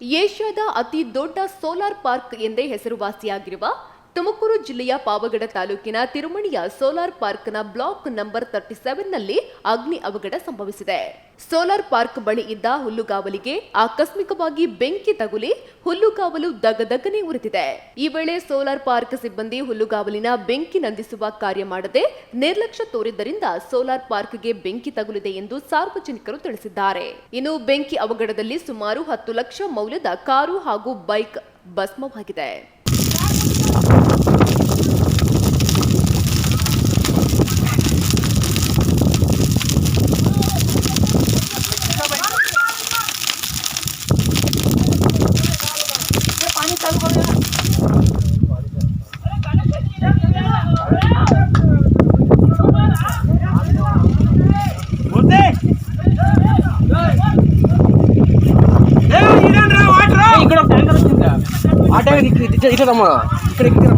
ಏಷ್ಯಾದ ಅತಿ ದೊಡ್ಡ ಸೋಲಾರ್ ಪಾರ್ಕ್ ಎಂದೇ ಹೆಸರುವಾಸಿಯಾಗಿರುವ ತುಮಕೂರು ಜಿಲ್ಲೆಯ ಪಾವಗಡ ತಾಲೂಕಿನ ತಿರುಮಣಿಯ ಸೋಲಾರ್ ಪಾರ್ಕ್ನ ಬ್ಲಾಕ್ ನಂಬರ್ 37ನಲ್ಲಿ ಅಗ್ನಿ ಅವಘಡ ಸಂಭವಿಸಿದೆ. ಸೋಲಾರ್ ಪಾರ್ಕ್ ಬಳಿ ಇದ್ದ ಹುಲ್ಲುಗಾವಲಿಗೆ ಆಕಸ್ಮಿಕವಾಗಿ ಬೆಂಕಿ ತಗುಲಿ ಹುಲ್ಲುಗಾವಲು ದಗದಗನೆ ಉರಿದಿದೆ. ಈ ವೇಳೆ ಸೋಲಾರ್ ಪಾರ್ಕ್ ಸಿಬ್ಬಂದಿ ಹುಲ್ಲುಗಾವಲಿನ ಬೆಂಕಿ ನಂದಿಸುವ ಕಾರ್ಯ ಮಾಡದೆ ನಿರ್ಲಕ್ಷ್ಯ ತೋರಿದ್ದರಿಂದ ಸೋಲಾರ್ ಪಾರ್ಕ್ಗೆ ಬೆಂಕಿ ತಗುಲಿದೆ ಎಂದು ಸಾರ್ವಜನಿಕರು ತಿಳಿಸಿದ್ದಾರೆ. ಇನ್ನು ಬೆಂಕಿ ಅವಘಡದಲ್ಲಿ ಸುಮಾರು 10 ಲಕ್ಷ ಮೌಲ್ಯದ ಕಾರು ಹಾಗೂ ಬೈಕ್ ಭಸ್ಮವಾಗಿದೆ. ఇక్కడ